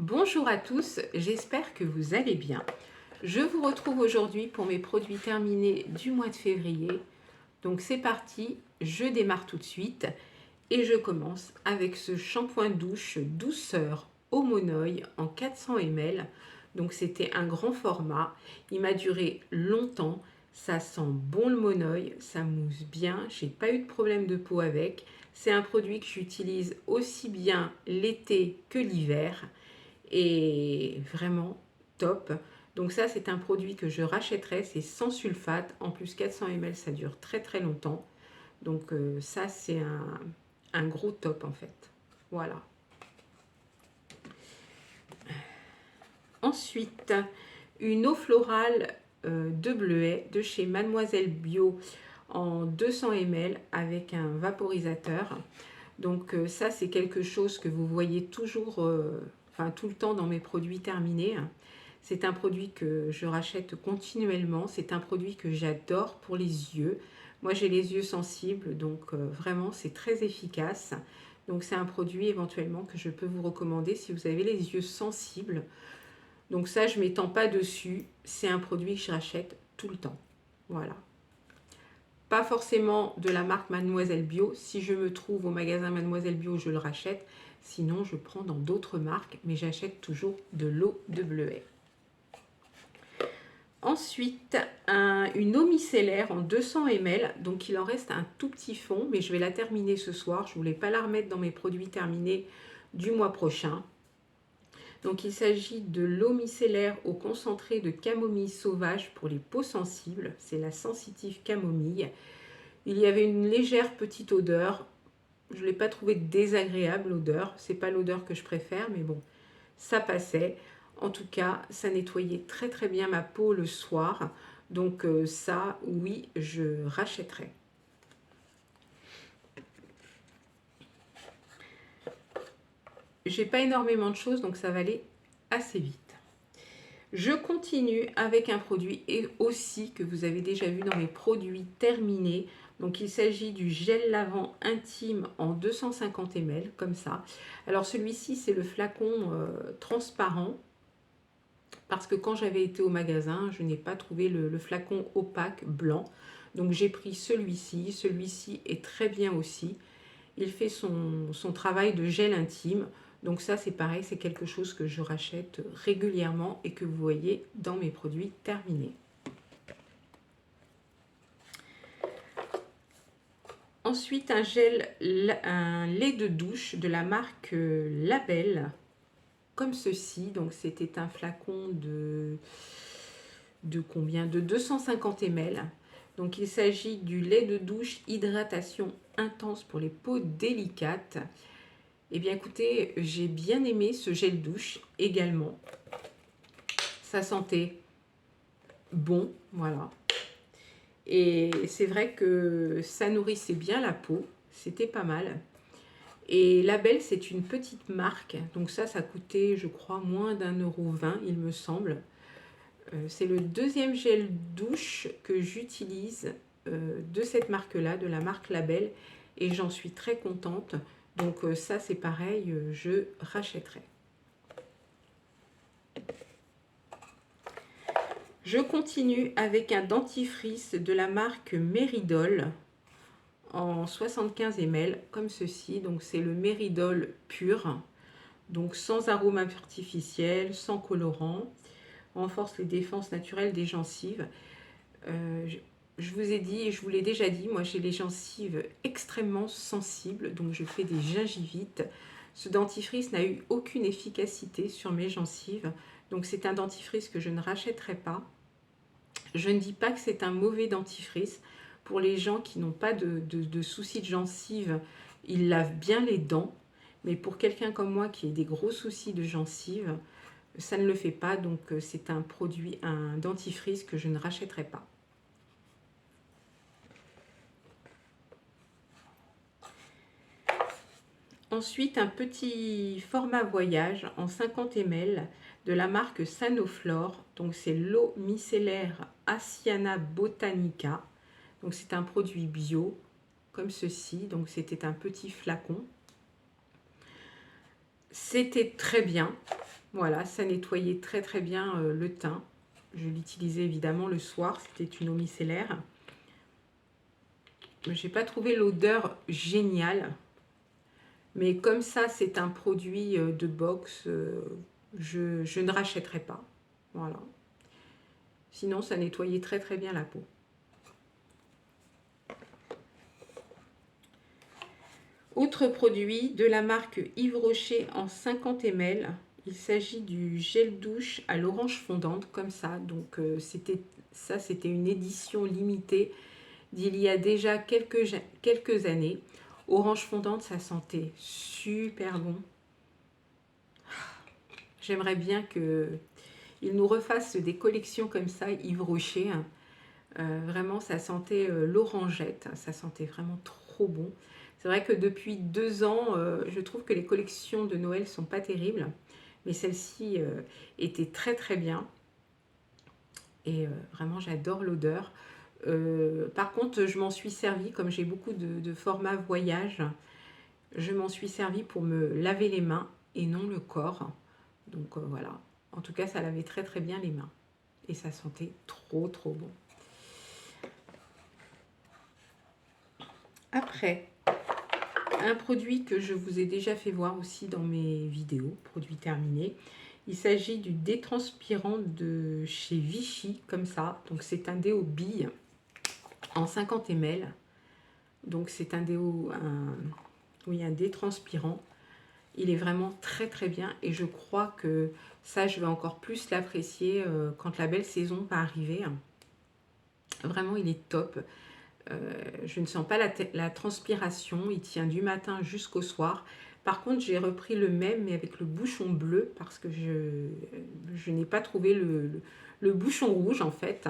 Bonjour à tous, j'espère que vous allez bien. Je vous retrouve aujourd'hui pour mes produits terminés du mois de février. Donc c'est parti, je démarre tout de suite et je commence avec ce shampoing douche douceur au monoeil en 400 ml. Donc c'était un grand format, il m'a duré longtemps, ça sent bon le monoeil, ça mousse bien, j'ai pas eu de problème de peau avec. C'est un produit que j'utilise aussi bien l'été que l'hiver et vraiment top. Donc ça, c'est un produit que je rachèterai, c'est sans sulfate. En plus, 400 ml, ça dure très très longtemps. Donc ça, c'est un gros top en fait. Voilà. Ensuite, une eau florale de bleuet de chez Mademoiselle Bio en 200 ml avec un vaporisateur. Donc ça, c'est quelque chose que vous voyez toujours, enfin tout le temps dans mes produits terminés. C'est un produit que je rachète continuellement. C'est un produit que j'adore pour les yeux. Moi, j'ai les yeux sensibles, donc vraiment, c'est très efficace. Donc c'est un produit éventuellement que je peux vous recommander si vous avez les yeux sensibles. Donc ça, je ne m'étends pas dessus. C'est un produit que je rachète tout le temps. Voilà. Pas forcément de la marque Mademoiselle Bio. Si je me trouve au magasin Mademoiselle Bio, je le rachète. Sinon, je prends dans d'autres marques, mais j'achète toujours de l'eau de bleuet. Ensuite, une eau micellaire en 200 ml. Donc, il en reste un tout petit fond, mais je vais la terminer ce soir. Je ne voulais pas la remettre dans mes produits terminés du mois prochain. Donc, il s'agit de l'eau micellaire au concentré de camomille sauvage pour les peaux sensibles. C'est la sensitive camomille. Il y avait une légère petite odeur. Je ne l'ai pas trouvé désagréable, l'odeur. Ce n'est pas l'odeur que je préfère, mais bon, ça passait. En tout cas, ça nettoyait très très bien ma peau le soir. Donc ça, oui, je rachèterai. J'ai pas énormément de choses, donc ça va aller assez vite. Je continue avec un produit et aussi que vous avez déjà vu dans mes produits terminés. Donc il s'agit du gel lavant intime en 250 ml, comme ça. Alors celui-ci, c'est le flacon transparent. Parce que quand j'avais été au magasin, je n'ai pas trouvé le flacon opaque blanc. Donc j'ai pris celui-ci. Celui-ci est très bien aussi. Il fait son travail de gel intime. Donc ça, c'est pareil, c'est quelque chose que je rachète régulièrement et que vous voyez dans mes produits terminés. Ensuite, un lait de douche de la marque Label, comme ceci. Donc c'était un flacon de combien? De 250 ml. Donc il s'agit du lait de douche hydratation intense pour les peaux délicates. Eh bien écoutez, j'ai bien aimé ce gel douche également. Ça sentait bon, voilà. Et c'est vrai que ça nourrissait bien la peau, c'était pas mal. Et Label, c'est une petite marque, donc ça coûtait, je crois, moins d'1,20 €, il me semble. C'est le deuxième gel douche que j'utilise de cette marque-là, de la marque Label, et j'en suis très contente. Donc ça, c'est pareil, je rachèterai. Je continue avec un dentifrice de la marque Meridol en 75 ml, comme ceci. Donc c'est le Meridol pur, donc sans arôme artificiel, sans colorant. Renforce les défenses naturelles des gencives. Je vous ai dit, et je vous l'ai déjà dit, moi j'ai les gencives extrêmement sensibles, donc je fais des gingivites. Ce dentifrice n'a eu aucune efficacité sur mes gencives, donc c'est un dentifrice que je ne rachèterai pas. Je ne dis pas que c'est un mauvais dentifrice. Pour les gens qui n'ont pas de soucis de gencives, il lave bien les dents, mais pour quelqu'un comme moi qui a des gros soucis de gencives, ça ne le fait pas, donc c'est un produit, un dentifrice que je ne rachèterai pas. Ensuite, un petit format voyage en 50 ml de la marque Sanoflore. Donc c'est l'eau micellaire Asiana Botanica. Donc c'est un produit bio comme ceci. Donc c'était un petit flacon. C'était très bien. Voilà, ça nettoyait très très bien le teint. Je l'utilisais évidemment le soir, c'était une eau micellaire. J'ai pas trouvé l'odeur géniale, mais comme ça c'est un produit de box, je ne rachèterai pas. Voilà. Sinon ça nettoyait très très bien la peau. Autre produit de la marque Yves Rocher en 50 ml. Il s'agit du gel douche à l'orange fondante, comme ça. Donc c'était une édition limitée d'il y a déjà quelques années. Orange fondante, ça sentait super bon. J'aimerais bien qu'il nous refasse des collections comme ça, Yves Rocher. Vraiment, ça sentait l'orangette. Ça sentait vraiment trop bon. C'est vrai que depuis 2 ans, je trouve que les collections de Noël sont pas terribles. Mais celle-ci était très très bien. Et vraiment, j'adore l'odeur. Par contre, je m'en suis servi, comme j'ai beaucoup de formats voyage, je m'en suis servi pour me laver les mains et non le corps. Donc voilà. En tout cas, ça lavait très très bien les mains. Et ça sentait trop trop bon. Après, un produit que je vous ai déjà fait voir aussi dans mes vidéos, produit terminé. Il s'agit du détranspirant de chez Vichy, comme ça. Donc c'est un déo bille en 50 ml. Donc c'est un déo, un détranspirant. Il est vraiment très très bien et je crois que ça, je vais encore plus l'apprécier quand la belle saison va arriver. Vraiment, il est top. Je ne sens pas la transpiration, il tient du matin jusqu'au soir. Par contre, j'ai repris le même, mais avec le bouchon bleu, parce que je n'ai pas trouvé le bouchon rouge, en fait.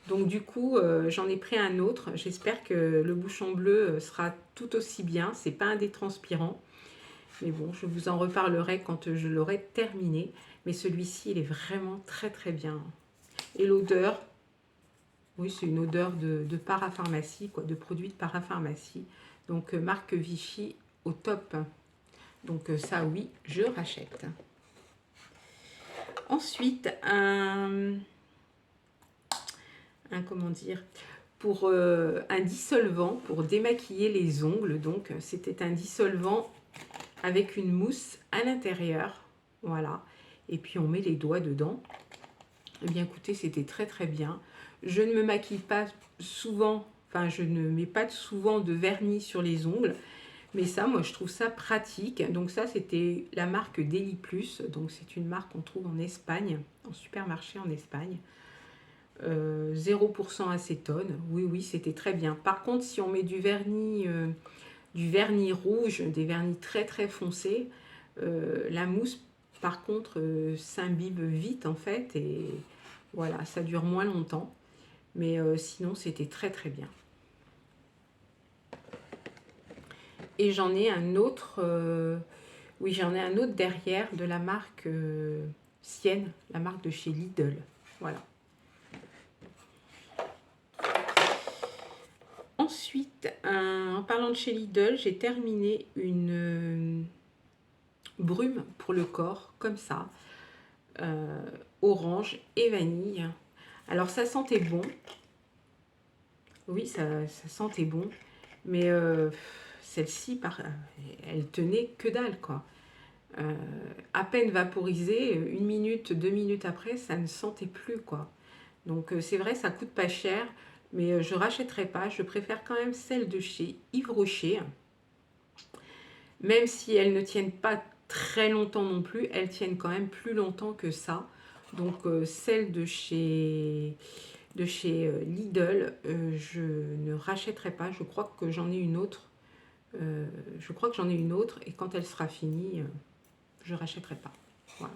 Donc, du coup, j'en ai pris un autre. J'espère que le bouchon bleu sera tout aussi bien. C'est pas un détranspirant. Mais bon, je vous en reparlerai quand je l'aurai terminé. Mais celui-ci, il est vraiment très, très bien. Et l'odeur, oui, c'est une odeur de parapharmacie, quoi, de produits de parapharmacie. Donc, marque Vichy au top. Donc, ça, oui, je rachète. Ensuite, comment dire, pour un dissolvant pour démaquiller les ongles. Donc, c'était un dissolvant avec une mousse à l'intérieur. Voilà. Et puis, on met les doigts dedans. Eh bien, écoutez, c'était très, très bien. Je ne me maquille pas souvent, enfin, je ne mets pas souvent de vernis sur les ongles. Mais ça, moi, je trouve ça pratique. Donc ça, c'était la marque Deli Plus. Donc c'est une marque qu'on trouve en Espagne, en supermarché en Espagne. 0% acétone. Oui, oui, c'était très bien. Par contre, si on met du vernis rouge, des vernis très, très foncés, la mousse, par contre, s'imbibe vite, en fait. Et voilà, ça dure moins longtemps. Mais sinon, c'était très, très bien. Et j'en ai un autre, oui, j'en ai un autre derrière de la marque Sienne, la marque de chez Lidl. Voilà. Ensuite, en parlant de chez Lidl, j'ai terminé une brume pour le corps, comme ça, orange et vanille. Alors, ça sentait bon. Oui, ça sentait bon. Mais celle-ci, elle tenait que dalle, quoi. À peine vaporisée, 1 minute, 2 minutes après, ça ne sentait plus, quoi. Donc c'est vrai, ça coûte pas cher, mais je rachèterai pas. Je préfère quand même celle de chez Yves Rocher. Même si elles ne tiennent pas très longtemps non plus, elles tiennent quand même plus longtemps que ça. Donc celle de chez Lidl, je ne rachèterai pas. Je crois que j'en ai une autre. Et quand elle sera finie, je ne rachèterai pas. Voilà.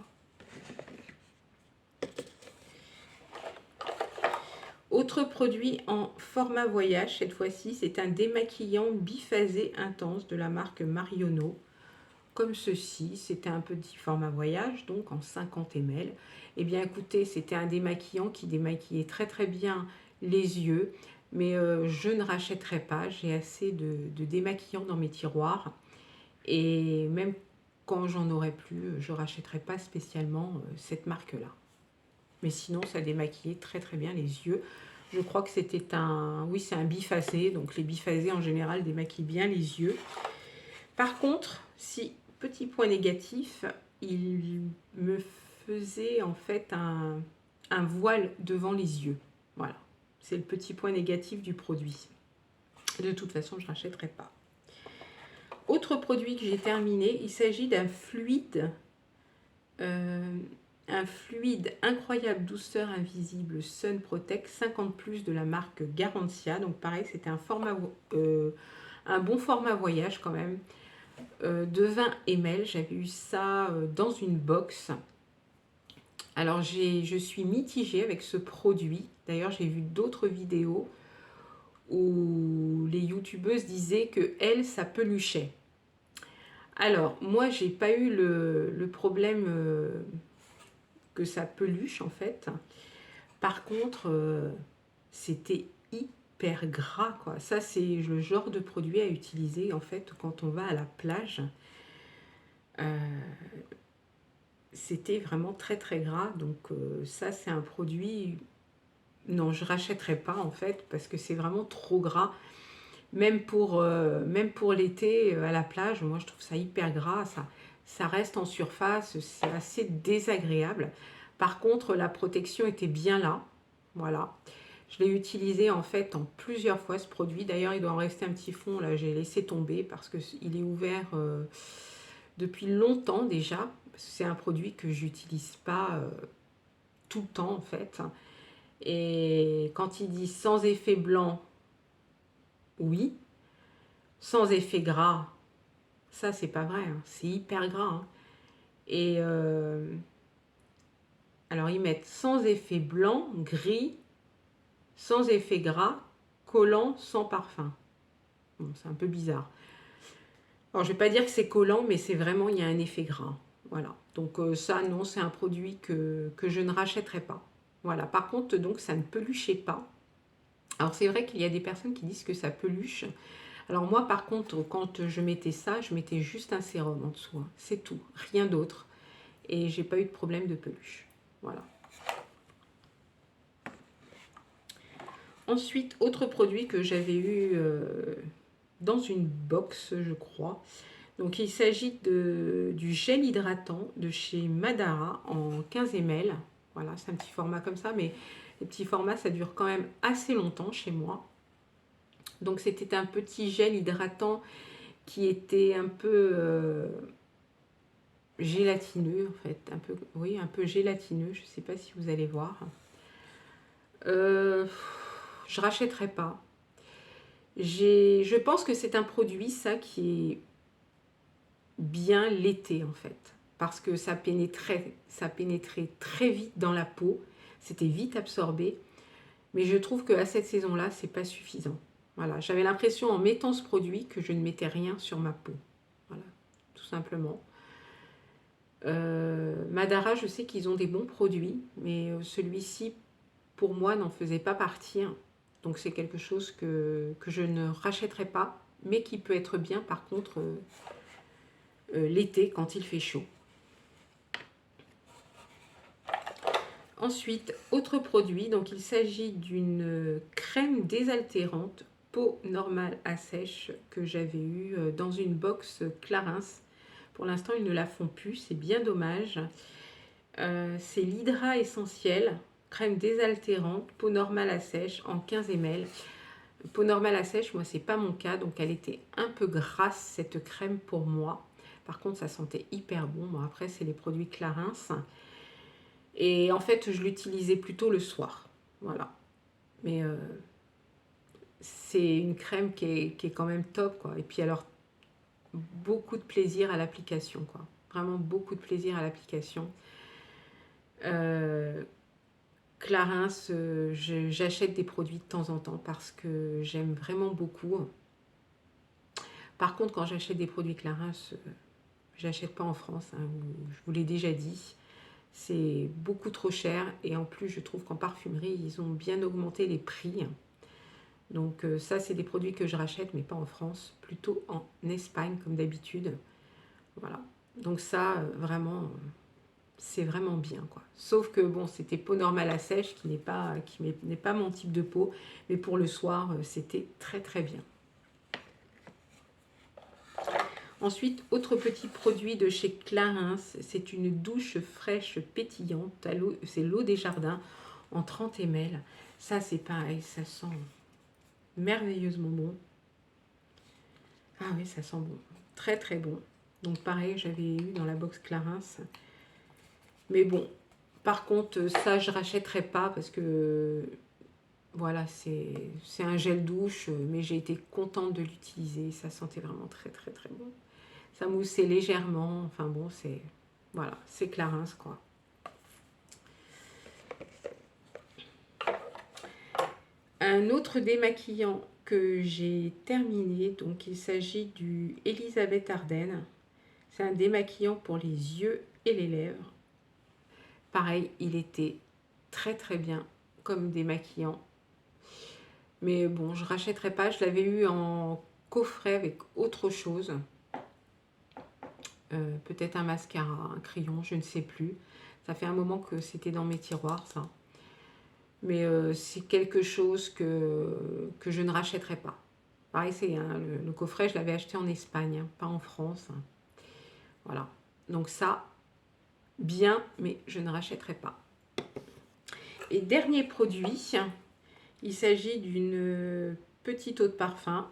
Autre produit en format voyage, cette fois-ci, c'est un démaquillant biphasé intense de la marque Marionneau. Comme ceci, c'était un petit format voyage, donc en 50 ml. Eh bien écoutez, c'était un démaquillant qui démaquillait très très bien les yeux, mais je ne rachèterai pas. J'ai assez de démaquillants dans mes tiroirs. Et même quand j'en aurai plus, je rachèterai pas spécialement cette marque-là. Mais sinon, ça démaquillait très très bien les yeux. Je crois que c'était un... Oui, c'est un biphasé. Donc les biphasés, en général, démaquillent bien les yeux. Par contre, si, petit point négatif, il me faisait en fait un voile devant les yeux. Voilà. C'est le petit point négatif du produit. De toute façon, je ne rachèterai pas. Autre produit que j'ai terminé, il s'agit d'un fluide incroyable douceur invisible Sun Protect 50+ de la marque Garantia. Donc pareil, c'était un bon format voyage quand même, de 20 ml. J'avais eu ça dans une box. Alors je suis mitigée avec ce produit. D'ailleurs, j'ai vu d'autres vidéos où les youtubeuses disaient que elles, ça peluchait. Alors moi, j'ai pas eu le problème que ça peluche en fait. Par contre, c'était hyper gras quoi. Ça, c'est le genre de produit à utiliser en fait quand on va à la plage. C'était vraiment très très gras. Donc ça, c'est un produit... Non, je rachèterai pas en fait parce que c'est vraiment trop gras. Même pour l'été à la plage, moi je trouve ça hyper gras. Ça reste en surface, c'est assez désagréable. Par contre, la protection était bien là. Voilà. Je l'ai utilisé en fait en plusieurs fois ce produit. D'ailleurs, il doit en rester un petit fond. Là, j'ai laissé tomber parce qu'il est ouvert depuis longtemps déjà. C'est un produit que j'utilise pas tout le temps en fait. Et quand il dit sans effet blanc, oui. Sans effet gras, ça c'est pas vrai. Hein. C'est hyper gras. Hein. Et alors ils mettent sans effet blanc, gris, sans effet gras, collant, sans parfum. Bon, c'est un peu bizarre. Alors je vais pas dire que c'est collant, mais c'est vraiment, il y a un effet gras. Voilà. Donc ça, non, c'est un produit que je ne rachèterai pas. Voilà. Par contre, donc ça ne peluchait pas. Alors c'est vrai qu'il y a des personnes qui disent que ça peluche. Alors moi, par contre, quand je mettais ça, je mettais juste un sérum en dessous. Hein. C'est tout, rien d'autre. Et j'ai pas eu de problème de peluche. Voilà. Ensuite, autre produit que j'avais eu dans une box, je crois. Donc il s'agit du gel hydratant de chez Madara en 15 ml. Voilà, c'est un petit format comme ça, mais les petits formats, ça dure quand même assez longtemps chez moi. Donc c'était un petit gel hydratant qui était un peu gélatineux en fait, oui, un peu gélatineux. Je ne sais pas si vous allez voir. Je rachèterai pas. Je pense que c'est un produit ça qui est bien l'été en fait, parce que ça pénétrait très vite dans la peau. C'était vite absorbé, mais je trouve que à cette saison-là, c'est pas suffisant. Voilà, j'avais l'impression en mettant ce produit que je ne mettais rien sur ma peau. Voilà, tout simplement. Madara, je sais qu'ils ont des bons produits, mais celui-ci, pour moi, n'en faisait pas partie. Donc c'est quelque chose que je ne rachèterai pas, mais qui peut être bien par contre l'été quand il fait chaud. Ensuite, autre produit, donc il s'agit d'une crème désaltérante peau normale à sèche que j'avais eue dans une box Clarins. Pour l'instant, ils ne la font plus, c'est bien dommage. C'est l'Hydra Essentiel, crème désaltérante, peau normale à sèche en 15 ml. Peau normale à sèche, moi, c'est pas mon cas, donc elle était un peu grasse, cette crème pour moi. Par contre, ça sentait hyper bon. Bon, après, c'est les produits Clarins. Et en fait, je l'utilisais plutôt le soir. Voilà. Mais c'est une crème qui est quand même top, quoi. Et puis alors, beaucoup de plaisir à l'application, quoi. Vraiment beaucoup de plaisir à l'application. Clarins, j'achète des produits de temps en temps parce que j'aime vraiment beaucoup. Par contre, quand j'achète des produits Clarins, j'achète pas en France, hein, je vous l'ai déjà dit. C'est beaucoup trop cher et en plus, je trouve qu'en parfumerie, ils ont bien augmenté les prix. Donc ça, c'est des produits que je rachète, mais pas en France, plutôt en Espagne comme d'habitude. Voilà. Donc ça, vraiment, c'est vraiment bien, quoi. Sauf que, bon, c'était peau normale à sèche, n'est pas mon type de peau. Mais pour le soir, c'était très, très bien. Ensuite, autre petit produit de chez Clarins, c'est une douche fraîche pétillante. C'est l'eau des jardins en 30 ml. Ça, c'est pareil, ça sent merveilleusement bon. Ah oui, ça sent bon. Très, très bon. Donc pareil, j'avais eu dans la box Clarins. Mais bon, par contre, ça, je rachèterai pas parce que, voilà, c'est un gel douche. Mais j'ai été contente de l'utiliser. Ça sentait vraiment très, très, très bon. Ça moussait légèrement. Enfin bon, c'est... Voilà, c'est Clarins, quoi. Un autre démaquillant que j'ai terminé, donc il s'agit du Elisabeth Arden. C'est un démaquillant pour les yeux et les lèvres. Pareil, il était très très bien comme démaquillant. Mais bon, je ne rachèterai pas. Je l'avais eu en coffret avec autre chose. Peut-être un mascara, un crayon, je ne sais plus. Ça fait un moment que c'était dans mes tiroirs, ça. Mais c'est quelque chose que je ne rachèterai pas. Pareil, c'est le coffret, je l'avais acheté en Espagne, hein, pas en France. Voilà. Donc ça, bien, mais je ne rachèterai pas. Et dernier produit, il s'agit d'une petite eau de parfum.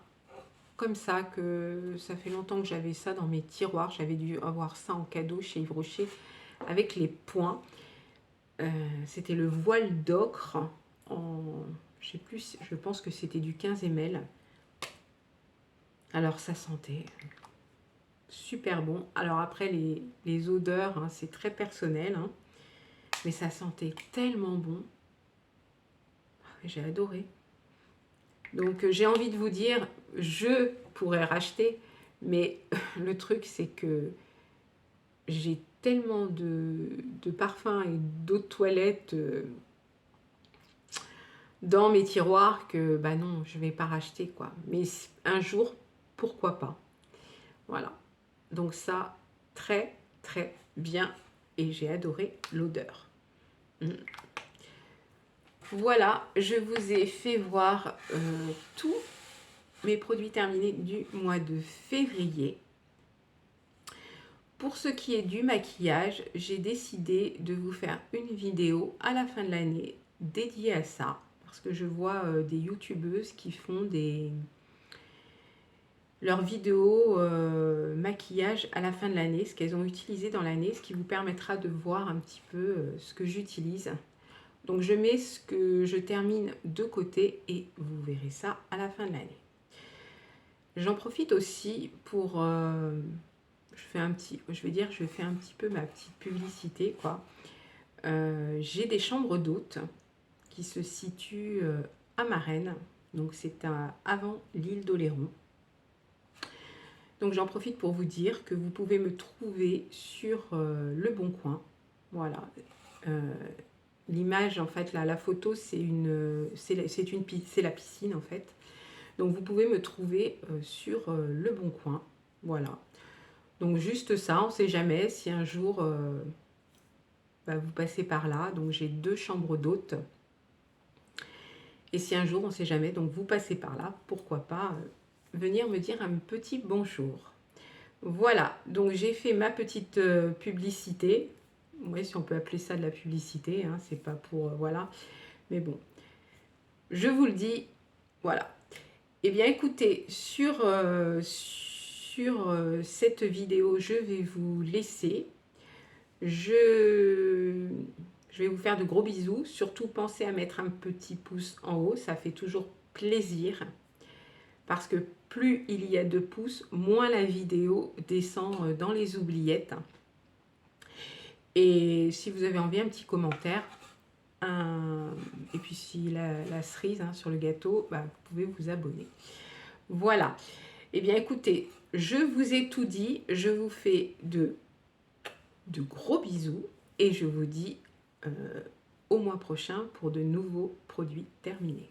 Comme ça, que ça fait longtemps que j'avais ça dans mes tiroirs. J'avais dû avoir ça en cadeau chez Yves Rocher avec les points. C'était le voile d'ocre en, je sais plus, je pense que c'était du 15 ml. Alors ça sentait super bon. Alors après les odeurs, hein, c'est très personnel, hein, mais ça sentait tellement bon. J'ai adoré. Donc j'ai envie de vous dire, je pourrais racheter, mais le truc c'est que j'ai tellement de parfums et d'eau de toilette dans mes tiroirs que bah non, je vais pas racheter, quoi. Mais un jour, pourquoi pas. Voilà. Donc ça, très très bien, et j'ai adoré l'odeur. Voilà, je vous ai fait voir tous mes produits terminés du mois de février. Pour ce qui est du maquillage, j'ai décidé de vous faire une vidéo à la fin de l'année dédiée à ça. Parce que je vois des youtubeuses qui font leurs vidéos maquillage à la fin de l'année, ce qu'elles ont utilisé dans l'année, ce qui vous permettra de voir un petit peu ce que j'utilise. Donc je mets ce que je termine de côté et vous verrez ça à la fin de l'année. J'en profite aussi pour... je fais un petit peu ma petite publicité, quoi. J'ai des chambres d'hôtes qui se situent à Marennes. Donc c'est avant l'île d'Oléron. Donc j'en profite pour vous dire que vous pouvez me trouver sur Le Bon Coin. Voilà. L'image, en fait, là, la photo, c'est la piscine, en fait. Donc vous pouvez me trouver sur Le Bon Coin. Voilà. Donc juste ça, on ne sait jamais si un jour vous passez par là. Donc j'ai 2 chambres d'hôtes. Et si un jour, on ne sait jamais, donc vous passez par là, pourquoi pas venir me dire un petit bonjour. Voilà, donc j'ai fait ma petite publicité. Oui, si on peut appeler ça de la publicité, hein, c'est pas pour... voilà. Mais bon, je vous le dis, voilà. Eh bien, écoutez, sur cette vidéo, je vais vous laisser. Je vais vous faire de gros bisous. Surtout, pensez à mettre un petit pouce en haut. Ça fait toujours plaisir. Parce que plus il y a de pouces, moins la vidéo descend dans les oubliettes. Et si vous avez envie, un petit commentaire. Et puis si la cerise sur le gâteau, vous pouvez vous abonner. Voilà. Eh bien, écoutez, je vous ai tout dit. Je vous fais de gros bisous. Et je vous dis au mois prochain pour de nouveaux produits terminés.